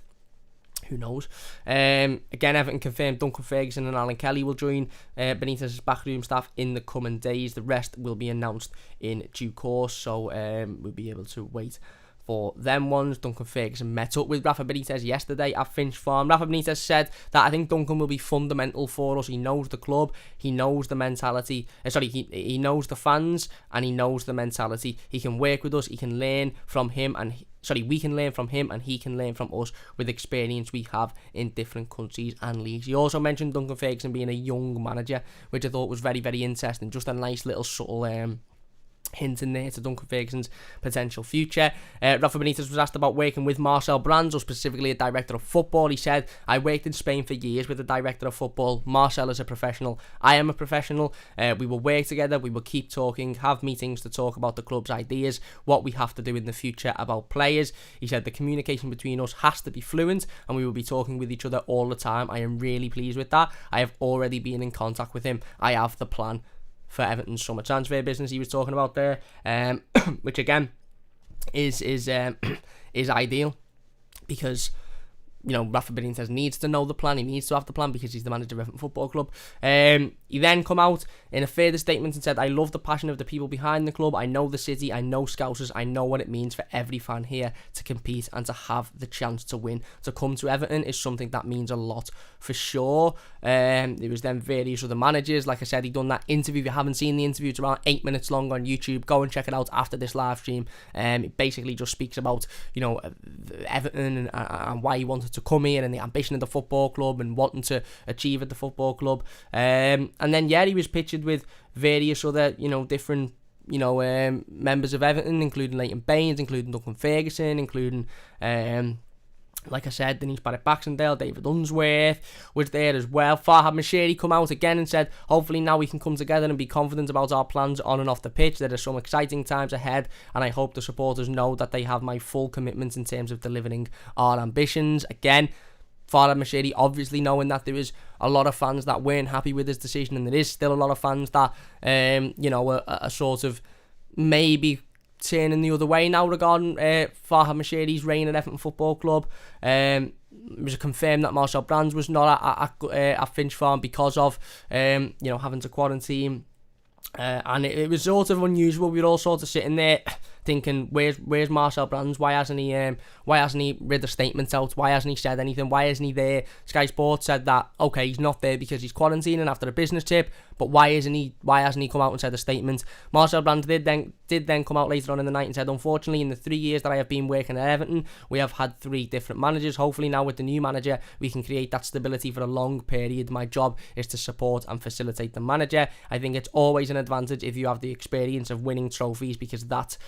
Who knows? Again, Everton confirmed Duncan Ferguson and Alan Kelly will join Benitez's backroom staff in the coming days. The rest will be announced in due course, so we'll be able to wait for them ones. Duncan Ferguson met up with Rafa Benitez yesterday at Finch Farm. Rafa Benitez said that I think Duncan will be fundamental for us. He knows the club, he knows the mentality. He knows the fans and he knows the mentality. He can work with us, he can learn from him, and we can learn from him and he can learn from us with experience we have in different countries and leagues. He also mentioned Duncan Ferguson being a young manager, which I thought was very, very interesting. Just a nice little subtle hint in there to Duncan Ferguson's potential future. Rafa Benitez was asked about working with Marcel Brands, or specifically a director of football. He said, I worked in Spain for years with a director of football. Marcel is a professional. I am a professional. We will work together. We will keep talking, have meetings to talk about the club's ideas, what we have to do in the future about players. He said the communication between us has to be fluent and we will be talking with each other all the time. I am really pleased with that. I have already been in contact with him. I have the plan for Everton's summer transfer business he was talking about there, which again is ideal, because Rafa Benitez needs to know the plan. He needs to have the plan because he's the manager of Everton Football Club. He then come out in a further statement and said, I love the passion of the people behind the club. I know the city. I know Scousers. I know what it means for every fan here to compete and to have the chance to win. To come to Everton is something that means a lot for sure. There was then various other managers. Like I said, he done that interview. If you haven't seen the interview, it's around 8 minutes long on YouTube. Go and check it out after this live stream. It basically just speaks about, Everton and why he wanted to come here and the ambition of the football club and wanting to achieve at the football club. And then, he was pictured with various other, different, members of Everton, including Leighton Baines, including Duncan Ferguson, including, like I said, Denise Barrett-Baxendale, David Unsworth was there as well. Farhad Moshiri come out again and said, hopefully now we can come together and be confident about our plans on and off the pitch. There are some exciting times ahead, and I hope the supporters know that they have my full commitment in terms of delivering our ambitions. Again, Farhad Moshiri obviously knowing that there was a lot of fans that weren't happy with his decision, and there is still a lot of fans that, are sort of maybe turning the other way now regarding Farhad Moshiri's reign at Everton Football Club. It was confirmed that Marcel Brands was not at Finch Farm because of having to quarantine, and it was sort of unusual. We were all sort of sitting there thinking, where's Marcel Brands? Why hasn't he read a statement out? Why hasn't he said anything? Why isn't he there? Sky Sports said that okay, he's not there because he's quarantining after a business trip, but why hasn't he come out and said a statement? Marcel Brands did then come out later on in the night and said, unfortunately, in the 3 years that I have been working at Everton, we have had 3 different managers. Hopefully now with the new manager, we can create that stability for a long period. My job is to support and facilitate the manager. I think it's always an advantage if you have the experience of winning trophies, because that's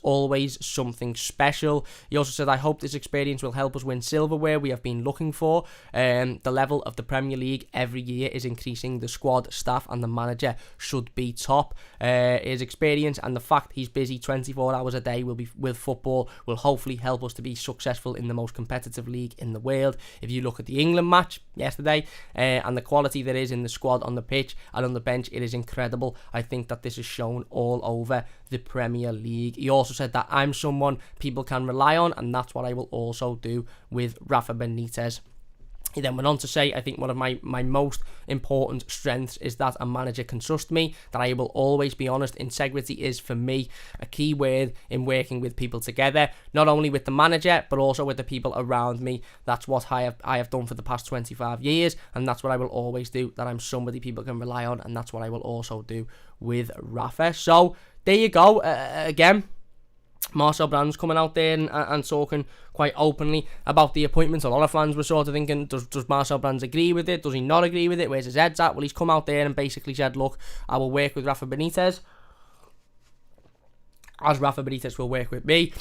always something special. He also said, I hope this experience will help us win silverware we have been looking for. The level of the Premier League every year is increasing. The squad, staff and the manager should be top. His experience and the fact he's busy 24 hours a day with football will hopefully help us to be successful in the most competitive league in the world. If you look at the England match yesterday and the quality there is in the squad on the pitch and on the bench, it is incredible. I think that this is shown all over the Premier League. He also said that I'm someone people can rely on, and that's what I will also do with Rafa Benitez. He then went on to say, I think one of my most important strengths is that a manager can trust me, that I will always be honest. Integrity is, for me, a key word in working with people together, not only with the manager, but also with the people around me. That's what I have done for the past 25 years, and that's what I will always do, that I'm somebody people can rely on, and that's what I will also do with Rafa. So, there you go. Again, Marcel Brands coming out there and talking quite openly about the appointment. A lot of fans were sort of thinking, does Marcel Brands agree with it? Does he not agree with it? Where's his head at? Well, he's come out there and basically said, look, I will work with Rafa Benitez, as Rafa Benitez will work with me,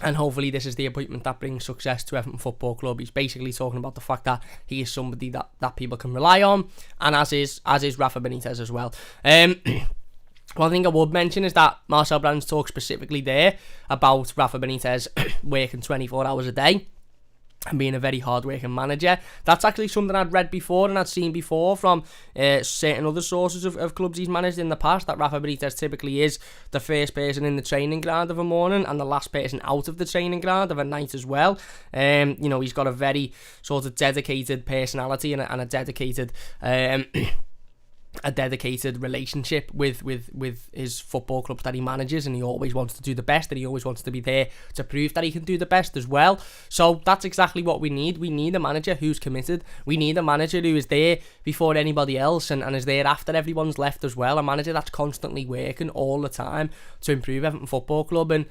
and hopefully this is the appointment that brings success to Everton Football Club. He's basically talking about the fact that he is somebody that people can rely on, and as is Rafa Benitez as well. One thing I would mention is that Marcel Brands talks specifically there about Rafa Benitez working 24 hours a day. and being a very hard-working manager. That's actually something I'd read before and I'd seen before from certain other sources of clubs he's managed in the past, that Rafa Benitez typically is the first person in the training ground of a morning and the last person out of the training ground of a night as well. He's got a very sort of dedicated personality and a dedicated relationship with his football clubs that he manages, and he always wants to do the best, and he always wants to be there to prove that he can do the best as well. So that's exactly what we need. We need a manager who's committed. We need a manager who is there before anybody else and is there after everyone's left as well. A manager that's constantly working all the time to improve Everton Football Club. And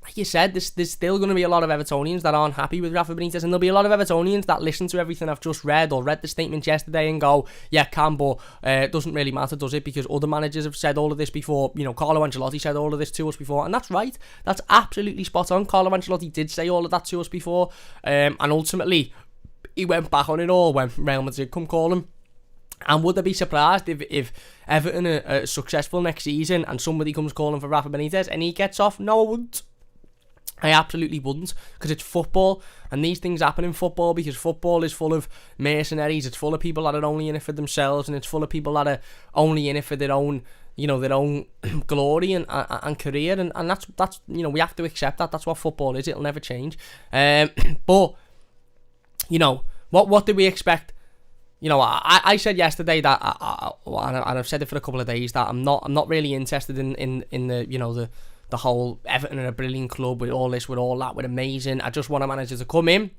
like you said, there's still going to be a lot of Evertonians that aren't happy with Rafa Benitez, and there'll be a lot of Evertonians that listen to everything I've just read or read the statement yesterday and go, yeah, Cam, but it doesn't really matter, does it? Because other managers have said all of this before. Carlo Ancelotti said all of this to us before, and that's right. That's absolutely spot on. Carlo Ancelotti did say all of that to us before, and ultimately he went back on it all when Real Madrid come call him. And would I be surprised if Everton are successful next season and somebody comes calling for Rafa Benitez and he gets off? No, I wouldn't. I absolutely wouldn't, because it's football, and these things happen in football because football is full of mercenaries. It's full of people that are only in it for themselves, and it's full of people that are only in it for their own glory and career, and that's we have to accept that. That's what football is. It'll never change. But what do we expect? I said yesterday that and I've said it for a couple of days, that I'm not really interested in the whole Everton are a brilliant club with all this, with all that, with amazing. I just want a manager to come in,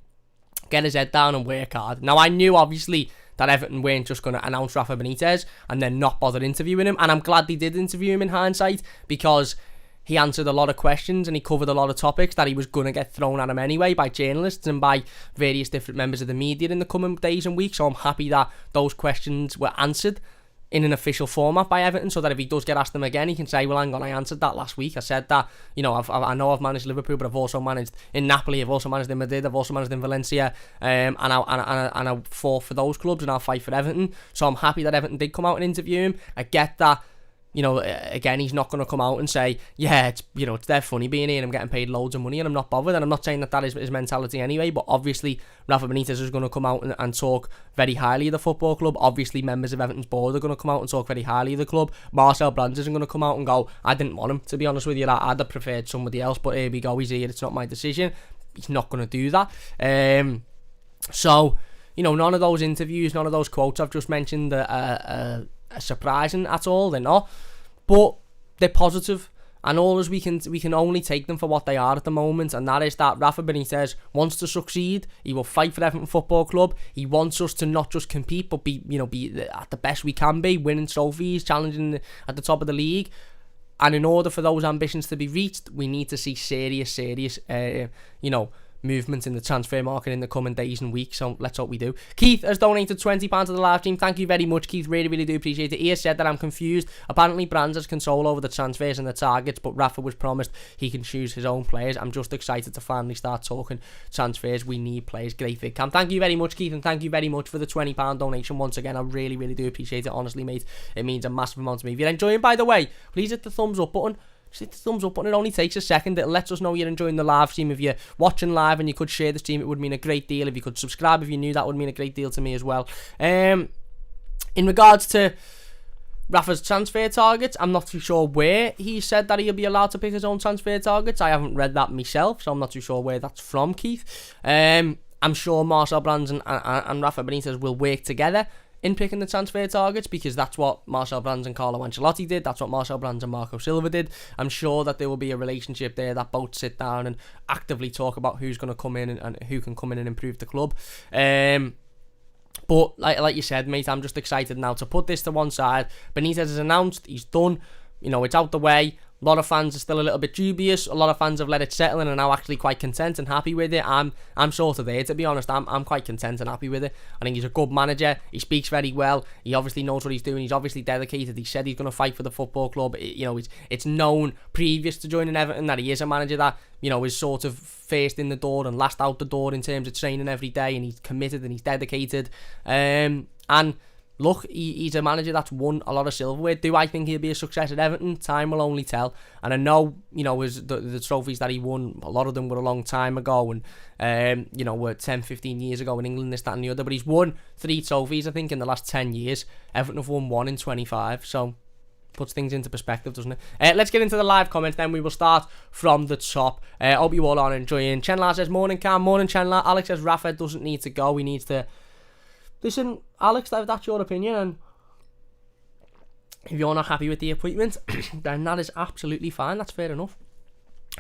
get his head down and work hard. Now, I knew, obviously, that Everton weren't just going to announce Rafa Benitez and then not bother interviewing him. And I'm glad they did interview him in hindsight, because he answered a lot of questions and he covered a lot of topics that he was going to get thrown at him anyway by journalists and by various different members of the media in the coming days and weeks. So I'm happy that those questions were answered in an official format by Everton, so that if he does get asked them again, he can say, well, hang on, I answered that last week. I said that, I know I've managed Liverpool, but I've also managed in Napoli, I've also managed in Madrid, I've also managed in Valencia, and I fought for those clubs, and I'll fight for Everton. So I'm happy that Everton did come out and interview him. I get that, again, he's not going to come out and say, yeah, it's dead funny being here and I'm getting paid loads of money and I'm not bothered. And I'm not saying that is his mentality anyway, but obviously Rafa Benitez is going to come out and talk very highly of the football club. Obviously members of Everton's board are going to come out and talk very highly of the club. Marcel Brands isn't going to come out and go, I didn't want him, to be honest with you, I'd have preferred somebody else, but here we go, he's here, it's not my decision. He's not going to do that. So none of those interviews, none of those quotes I've just mentioned are surprising at all. They're not, but they're positive, and all as we can only take them for what they are at the moment, and that is that Rafa Benitez wants to succeed. He will fight for Everton Football Club. He wants us to not just compete, but be at the best we can be, winning trophies, challenging at the top of the league. And in order for those ambitions to be reached, we need to see serious movement in the transfer market in the coming days and weeks, so let's hope we do. Keith has donated £20 to the live stream. Thank you very much, Keith, really do appreciate it. He has said that I'm confused. Apparently Brands has control over the transfers and the targets, but Rafa was promised he can choose his own players. I'm just excited to finally start talking transfers. We need players. Great fit, Cam. Thank you very much, Keith, and thank you very much for the £20 donation once again. I really do appreciate it, honestly, mate. It means a massive amount to me. If you're enjoying, by the way, please hit the thumbs up button. Just hit the thumbs up button. It only takes a second. It lets us know you're enjoying the live stream. If you're watching live and you could share the stream, it would mean a great deal. If you could subscribe if you're new, that would mean a great deal to me as well. In regards to Rafa's transfer targets, I'm not too sure where he said that he'll be allowed to pick his own transfer targets. I haven't read that myself, so I'm not too sure where that's from, Keith. I'm sure Marcel Brands and Rafa Benitez will work together in picking the transfer targets, because that's what Marcel Brands and Carlo Ancelotti did. That's what Marcel Brands and Marco Silva did. I'm sure that there will be a relationship there that both sit down and actively talk about who's going to come in and who can come in and improve the club. But like you said, mate, I'm just excited now to put this to one side. Benitez is announced, he's done, it's out the way. A lot of fans are still a little bit dubious. A lot of fans have let it settle in and are now actually quite content and happy with it. I'm sort of there, to be honest. I'm quite content and happy with it. I think he's a good manager. He speaks very well. He obviously knows what he's doing. He's obviously dedicated. He said he's going to fight for the football club. It's known previous to joining Everton that he is a manager that is sort of first in the door and last out the door in terms of training every day, and he's committed and he's dedicated. And look, he's a manager that's won a lot of silverware. Do I think he'll be a success at Everton? Time will only tell. And I know, the trophies that he won, a lot of them were a long time ago and, were 10, 15 years ago in England, this, that and the other. But he's won 3 trophies, I think, in the last 10 years. Everton have won 1 in 25, so puts things into perspective, doesn't it? Let's get into the live comments then. We will start from the top. Hope you all are enjoying. Chenlar says, morning Cam, morning Chenlar. Alex says, Rafa doesn't need to go, he needs to... Listen, Alex, that's your opinion, and if you're not happy with the appointment, then that is absolutely fine. That's fair enough.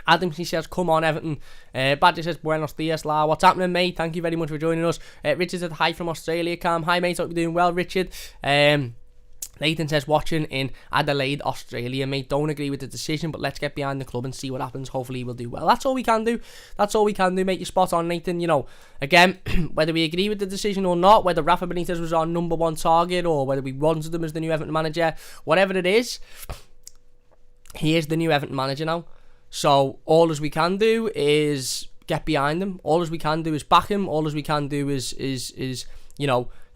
Adams, he says, come on, Everton. Badger says, buenos dias, la. What's happening, mate? Thank you very much for joining us. Richard said, hi from Australia, Cam. Hi, mate. Hope you're doing well, Richard. Nathan says, watching in Adelaide, Australia, mate. Don't agree with the decision, but let's get behind the club and see what happens. Hopefully, we'll do well. That's all we can do. That's all we can do, mate. You're spot on, Nathan. Again, whether we agree with the decision or not, whether Rafa Benitez was our number 1 target or whether we wanted him as the new Everton manager, whatever it is, he is the new Everton manager now. So, all as we can do is get behind him. All as we can do is back him. All as we can do is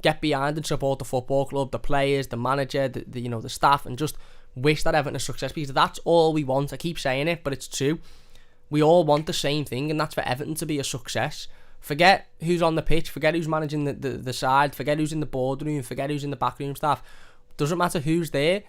get behind and support the football club, the players, the manager, the staff, and just wish that Everton is success, because that's all we want. I keep saying it, but it's true. We all want the same thing, and that's for Everton to be a success. Forget who's on the pitch, forget who's managing the side, forget who's in the boardroom, forget who's in the backroom staff. Doesn't matter who's there.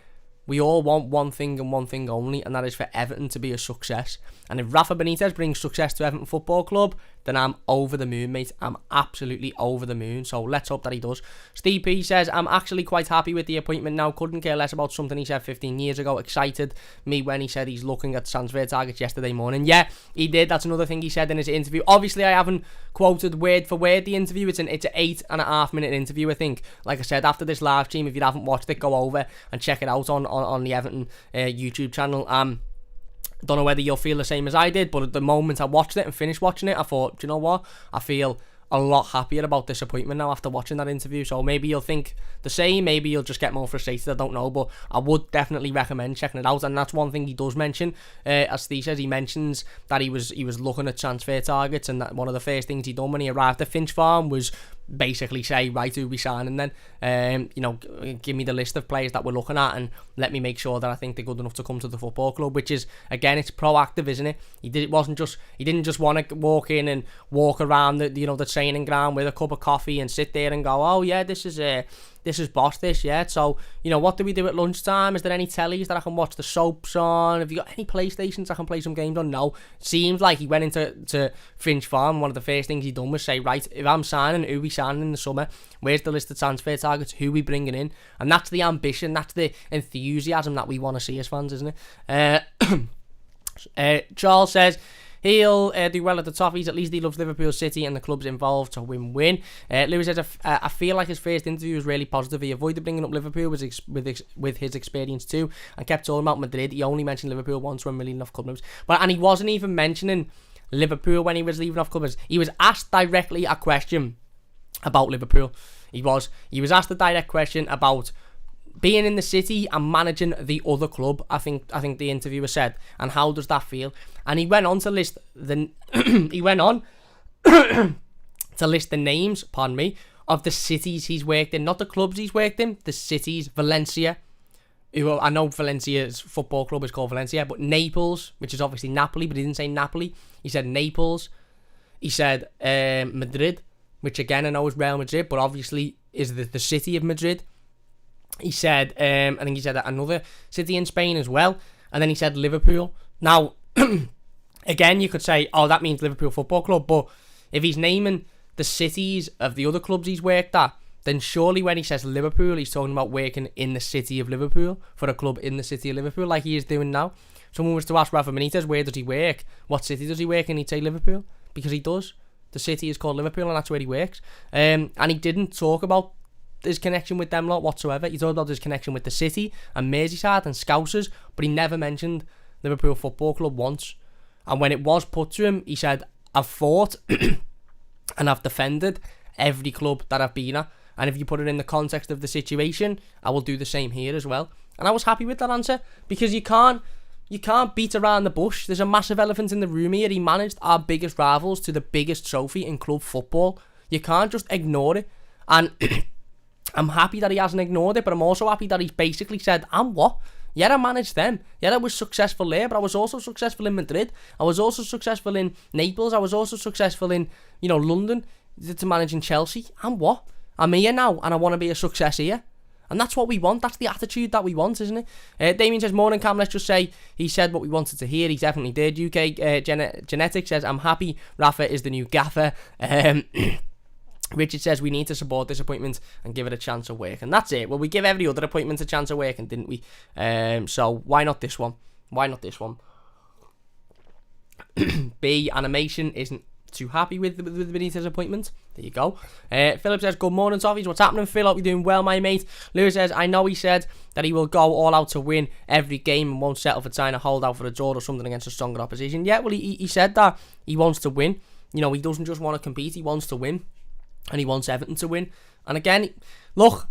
We all want one thing and one thing only, and that is for Everton to be a success. And if Rafa Benitez brings success to Everton Football Club, then I'm over the moon, mate. I'm absolutely over the moon. So let's hope that he does. Steve P says, I'm actually quite happy with the appointment now. Couldn't care less about something he said 15 years ago. Excited me when he said he's looking at transfer targets yesterday morning. Yeah, he did. That's another thing he said in his interview. Obviously, I haven't quoted word for word the interview. It's an 8.5 minute interview, I think. Like I said, after this live stream, if you haven't watched it, go over and check it out on the Everton YouTube channel. Don't know whether you'll feel the same as I did, but at the moment I watched it and finished watching it, I thought, do you know what? I feel a lot happier about this appointment now after watching that interview. So maybe you'll think the same, maybe you'll just get more frustrated, I don't know, but I would definitely recommend checking it out. And that's one thing he does mention, as Steve says, he mentions that he was looking at transfer targets, and that one of the first things he done when he arrived at Finch Farm was basically say, right, who we signing then? Give me the list of players that we're looking at and let me make sure that I think they're good enough to come to the football club, which is, again, it's proactive, isn't it? He didn't just want to walk in and walk around the training ground with a cup of coffee and sit there and go, oh yeah, this is boss, this, yeah. So, what do we do at lunchtime? Is there any tellies that I can watch the soaps on? Have you got any PlayStations I can play some games on? No. Seems like he went into Finch Farm. One of the first things he done was say, right, if I'm signing, who we signing in the summer? Where's the list of transfer targets? Who we bringing in? And that's the ambition, that's the enthusiasm that we want to see as fans, isn't it? Charles says, he'll do well at the Toffees. At least he loves Liverpool City and the club's involved, so win-win. Lewis says, I feel like his first interview was really positive. He avoided bringing up Liverpool with his experience too, and kept talking about Madrid. He only mentioned Liverpool once when we're leaving off club names. And he wasn't even mentioning Liverpool when he was leaving off club names. He was asked directly a question about Liverpool. He was asked a direct question about being in the city and managing the other club, I think the interviewer said, and how does that feel? And he went on to list the names, pardon me, of the cities he's worked in, not the clubs he's worked in, the cities. Valencia, I know Valencia's football club is called Valencia, but Naples, which is obviously Napoli, but he didn't say Napoli. He said Naples. He said Madrid, which again I know is Real Madrid, but obviously is the city of Madrid. He said, I think he said another city in Spain as well. And then he said Liverpool. Now, again, you could say, oh, that means Liverpool Football Club. But if he's naming the cities of the other clubs he's worked at, then surely when he says Liverpool, he's talking about working in the city of Liverpool, for a club in the city of Liverpool, like he is doing now. Someone was to ask Rafa Benitez, where does he work? What city does he work in? He'd say Liverpool, because he does. The city is called Liverpool, and that's where he works. And he didn't talk about his connection with them lot whatsoever. He talked about his connection with the city and Merseyside and Scousers, but he never mentioned Liverpool Football Club once. And when it was put to him, he said, I've fought and I've defended every club that I've been at, and if you put it in the context of the situation, I will do the same here as well. And I was happy with that answer, because you can't beat around the bush. There's a massive elephant in the room here. He managed our biggest rivals to the biggest trophy in club football. You can't just ignore it. And I'm happy that he hasn't ignored it, but I'm also happy that he's basically said, and what? Yeah, I managed them. Yeah, I was successful there, but I was also successful in Madrid. I was also successful in Naples. I was also successful in, London, to managing Chelsea. And what? I'm here now, and I want to be a success here. And that's what we want. That's the attitude that we want, isn't it? Damien says, morning, Cam. Let's just say he said what we wanted to hear. He definitely did. UK Genetic says, I'm happy Rafa is the new gaffer. Richard says we need to support this appointment and give it a chance of work. And that's it. Well, we give every other appointment a chance of working, didn't we? So why not this one? Why not this one? B, animation isn't too happy with the Benitez appointment. There you go. Philip says, good morning, Toffees. What's happening, Phil? Hope you're doing well, my mate. Lewis says, I know he said that he will go all out to win every game and won't settle for trying to hold out for a draw or something against a stronger opposition. Yeah, well, he said that he wants to win. He doesn't just want to compete. He wants to win. And he wants Everton to win. And again, look,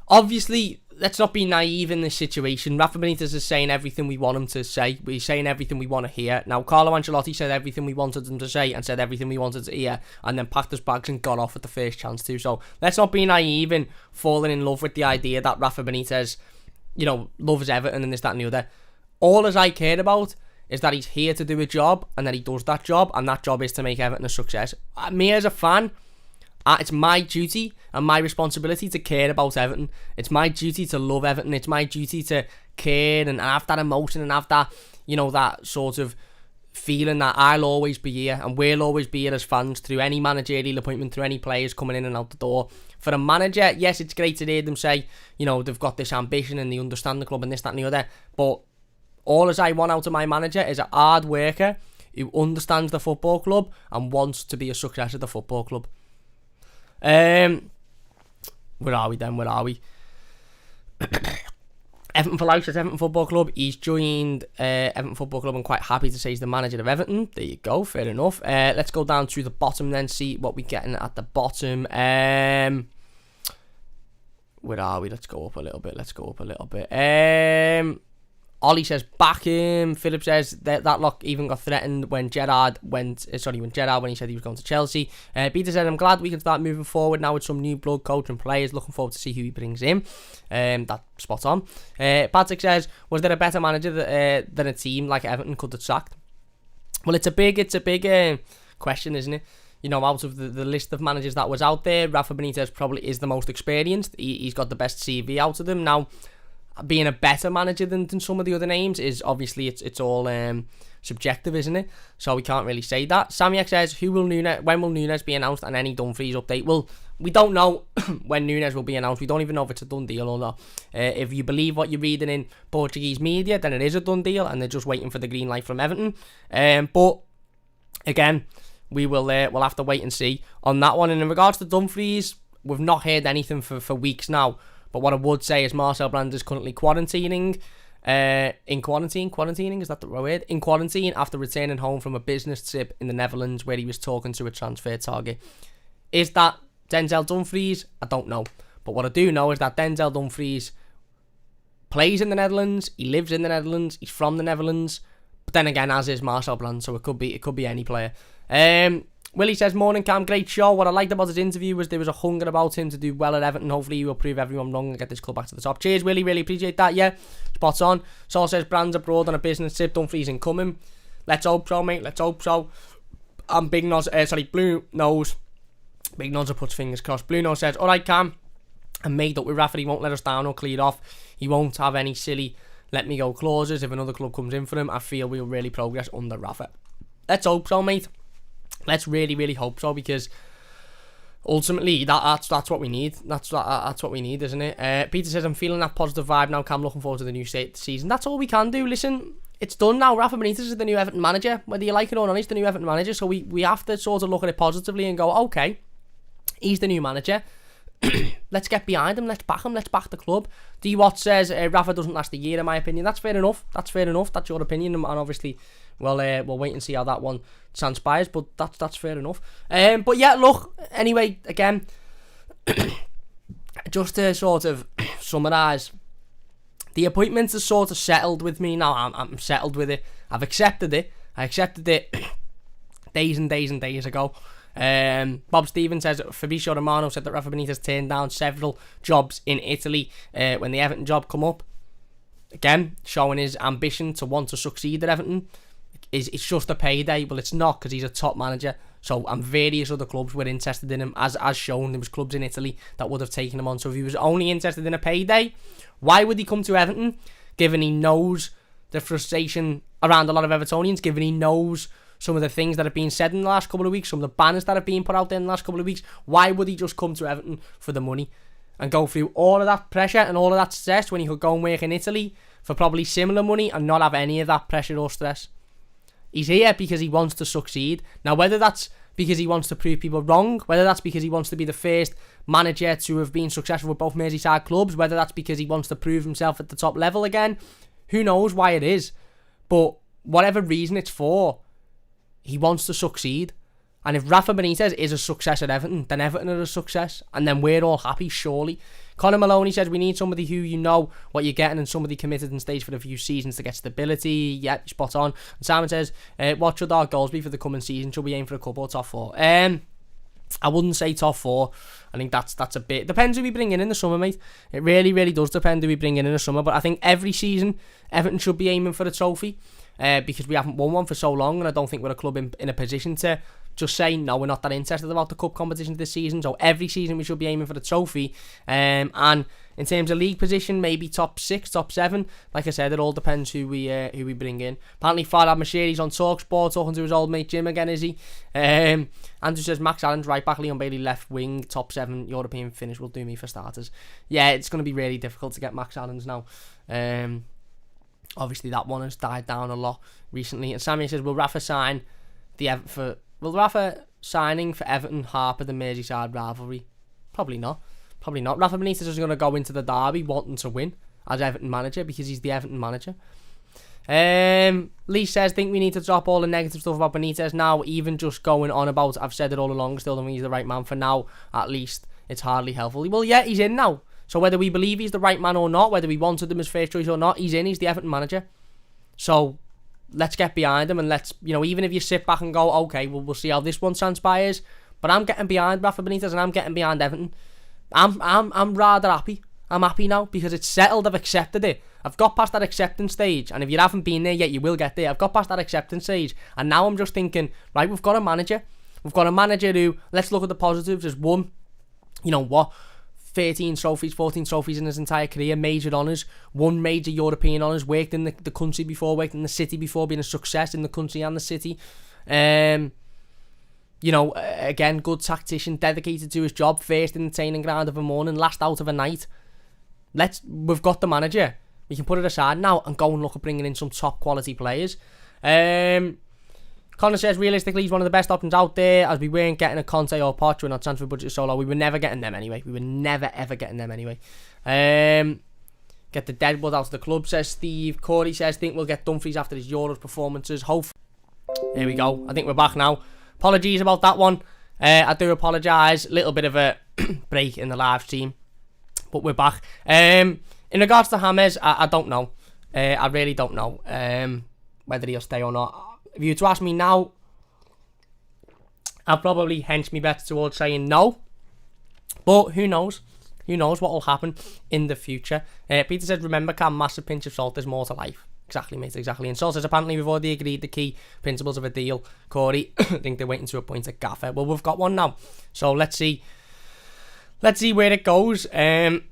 obviously, let's not be naive in this situation. Rafa Benitez is saying everything we want him to say. He's saying everything we want to hear. Now, Carlo Ancelotti said everything we wanted him to say and said everything we wanted to hear, and then packed his bags and got off at the first chance to. So let's not be naive in falling in love with the idea that Rafa Benitez, loves Everton and this, that and the other. All as I cared about is that he's here to do a job and that he does that job, and that job is to make Everton a success. Me as a fan, it's my duty and my responsibility to care about Everton. It's my duty to love Everton. It's my duty to care and have that emotion and have that, that sort of feeling that I'll always be here and we'll always be here as fans through any managerial appointment, through any players coming in and out the door. For a manager, yes, it's great to hear them say, they've got this ambition and they understand the club and this, that and the other. But all as I want out of my manager is a hard worker who understands the football club and wants to be a success at the football club. Where are we then? Everton for life says Everton Football Club. He's joined Everton Football Club and quite happy to say he's the manager of Everton. There you go, fair enough. Let's go down to the bottom then, see what we're getting at the bottom. Where are we? Let's go up a little bit. Ollie says back him. Philip says that lock even got threatened when Gerrard when he said he was going to Chelsea. Peter said, I'm glad we can start moving forward now with some new blood coach and players. Looking forward to see who he brings in. That's spot on. Patrick says, was there a better manager than a team like Everton could have sacked? Well, it's a big question, isn't it? Out of the list of managers that was out there, Rafa Benitez probably is the most experienced. He's got the best CV out of them. Now, being a better manager than some of the other names is obviously it's all subjective, isn't it? So we can't really say that. Samyak says, when will Nunes be announced and any Dumfries update? Well, we don't know when Nunes will be announced. We don't even know if it's a done deal or not. If you believe what you're reading in Portuguese media, then it is a done deal and they're just waiting for the green light from Everton. But again, we'll have to wait and see on that one. And in regards to Dumfries, we've not heard anything for weeks now. But what I would say is Marcel Brands is currently quarantining. Quarantining, is that the right word? In quarantine after returning home from a business trip in the Netherlands where he was talking to a transfer target. Is that Denzel Dumfries? I don't know. But what I do know is that Denzel Dumfries plays in the Netherlands. He lives in the Netherlands. He's from the Netherlands. But then again, as is Marcel Brands, so it could be any player. Willie says, morning Cam, great show. What I liked about his interview was there was a hunger about him to do well at Everton. Hopefully he will prove everyone wrong and get this club back to the top. Cheers, Willie, really appreciate that, yeah. Spot on. Saul says, Brands abroad on a business trip, Dumfries incoming. Let's hope so, mate, let's hope so. And Blue Nose puts fingers crossed. Blue Nose says, alright Cam, I'm made up with Rafa, he won't let us down or clear off. He won't have any silly let me go clauses. If another club comes in for him, I feel we'll really progress under Rafa. Let's hope so, mate. Let's really, really hope so, because ultimately that's what we need. That's what we need, isn't it? Peter says, I'm feeling that positive vibe now, Cam. Looking forward to the new season. That's all we can do. Listen, it's done now. Rafa Benitez is the new Everton manager. Whether you like it or not, he's the new Everton manager. So we have to sort of look at it positively and go, okay, he's the new manager. Let's get behind him. Let's back him. Let's back the club. D Watt says Rafa doesn't last a year, in my opinion. That's fair enough. That's your opinion, and obviously we'll wait and see how that one transpires. But that's fair enough. But yeah, look. Anyway, again, just to sort of summarise, the appointments are sort of settled with me now. I'm settled with it. I've accepted it. I accepted it days and days and days ago. Bob Stevens says, Fabrizio Romano said that Rafa Benitez turned down several jobs in Italy when the Everton job come up. Again, showing his ambition to want to succeed at Everton. It's just a payday. Well, it's not, because he's a top manager. So, and various other clubs were interested in him. As shown, there was clubs in Italy that would have taken him on. So if he was only interested in a payday, why would he come to Everton? Given he knows the frustration around a lot of Evertonians, given he knows some of the things that have been said in the last couple of weeks, some of the banners that have been put out there in the last couple of weeks, why would he just come to Everton for the money and go through all of that pressure and all of that stress when he could go and work in Italy for probably similar money and not have any of that pressure or stress? He's here because he wants to succeed. Now, whether that's because he wants to prove people wrong, whether that's because he wants to be the first manager to have been successful with both Merseyside clubs, whether that's because he wants to prove himself at the top level again, who knows why it is. But whatever reason it's for, he wants to succeed. And if Rafa Benitez is a success at Everton, then Everton are a success. And then we're all happy, surely. Conor Maloney says, we need somebody who you know what you're getting and somebody committed and staged for a few seasons to get stability. Yep, spot on. And Simon says, what should our goals be for the coming season? Should we aim for a couple or top four? I wouldn't say top four. I think that's a bit... Depends who we bring in the summer, mate. It really, really does depend who we bring in the summer. But I think every season, Everton should be aiming for a trophy. Because we haven't won one for so long, and I don't think we're a club in a position to just say, no, we're not that interested about the cup competition this season. So every season we should be aiming for the trophy. And in terms of league position, maybe top 6, top 7. Like I said, it all depends who we bring in. Apparently Farhad Mashiri's on TalkSport talking to his old mate Jim again, is he? Andrew says Max Allen's right back, Leon Bailey left wing, top 7 European finish will do me for starters. Yeah, it's going to be really difficult to get Max Allen's now. Obviously that one has died down a lot recently. And Sammy says, will Rafa signing for Everton harper the Merseyside rivalry? Probably not. Rafa Benitez is going to go into the derby wanting to win as Everton manager because he's the Everton manager. Lee says, think we need to drop all the negative stuff about Benitez now, even just going on about, I've said it all along, still don't think he's the right man for now, at least. It's hardly helpful. Well, yeah, he's in now. So whether we believe he's the right man or not, whether we wanted him as first choice or not, he's the Everton manager. So let's get behind him and let's, even if you sit back and go, okay, we'll see how this one transpires. But I'm getting behind Rafa Benitez and I'm getting behind Everton. I'm rather happy. I'm happy now because it's settled. I've accepted it. I've got past that acceptance stage. And if you haven't been there yet, you will get there. I've got past that acceptance stage. And now I'm just thinking, right, we've got a manager. We've got a manager who, let's look at the positives, has won, 13 trophies, 14 trophies in his entire career, major honours, won major European honours, worked in the country before, worked in the city before, been a success in the country and the city. Again, good tactician, dedicated to his job, first in the training ground of a morning, last out of a night. We've got the manager. We can put it aside now and go and look at bringing in some top quality players. Connor says, realistically, he's one of the best options out there, as we weren't getting a Conte or Poch when our transfer budget is so low. We were never getting them anyway. Get the deadwood out of the club, says Steve. Corey says, think we'll get Dumfries after his Euros performances. Hopefully. Here we go. I think we're back now. Apologies about that one. I do apologise. A little bit of a break in the live stream. But we're back. In regards to James, I don't know. I really don't know whether he'll stay or not. If you were to ask me now, I'll probably hench me better towards saying no. But who knows? Who knows what will happen in the future? Peter said, remember, Cam, massive pinch of salt, there's more to life. Exactly, mate, exactly. And Saul says, apparently we've already agreed the key principles of a deal. Corey, I think they're waiting to appoint a gaffer. Well, we've got one now. So let's see where it goes. And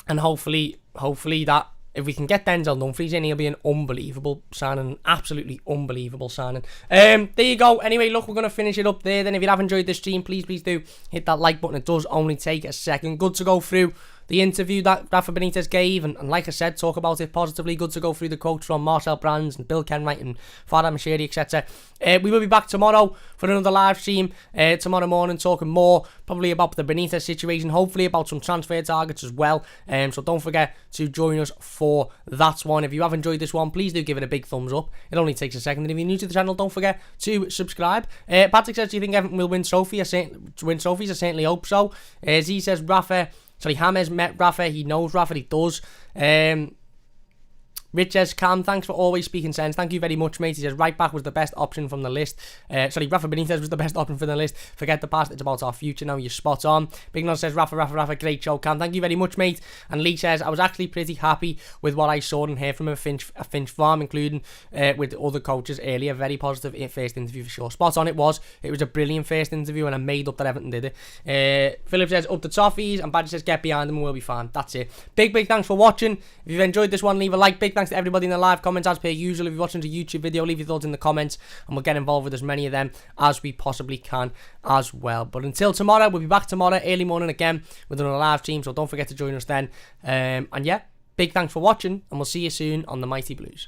hopefully that, if we can get Denzel Dumfries in, he'll be an unbelievable signing. An absolutely unbelievable signing. There you go. Anyway, look, we're going to finish it up there. Then if you have enjoyed this stream, please do hit that like button. It does only take a second. Good to go through the interview that Rafa Benitez gave. And like I said, talk about it positively. Good to go through the quotes from Marcel Brands and Bill Kenwright and Farhad Mashiri, etc. We will be back tomorrow for another live stream. Tomorrow morning, talking more probably about the Benitez situation. Hopefully about some transfer targets as well. So don't forget to join us for that one. If you have enjoyed this one, please do give it a big thumbs up. It only takes a second. And if you're new to the channel, don't forget to subscribe. Patrick says, do you think Everton will win trophies? I certainly hope so. Z says, James met Rafa. He knows Rafa. He does. Rich says, Cam, thanks for always speaking sense. Thank you very much, mate. He says, right back was the best option from the list. Rafa Benitez was the best option from the list. Forget the past, it's about our future now. You're spot on. Big Non says, Rafa, great show, Cam. Thank you very much, mate. And Lee says, I was actually pretty happy with what I saw and heard from a Finch farm, including with other coaches earlier. Very positive first interview for sure. Spot on, it was. It was a brilliant first interview, and I made up that Everton did it. Philip says, up the toffees, and Badger says, get behind them and we'll be fine. That's it. Big thanks for watching. If you've enjoyed this one, leave a like. Big thanks to everybody in the live comments as per usual. If you're watching a YouTube video, leave your thoughts in the comments and we'll get involved with as many of them as we possibly can as well. But until tomorrow, we'll be back tomorrow early morning again with another live stream, so don't forget to join us then. And yeah, big thanks for watching, and we'll see you soon on the Mighty Blues.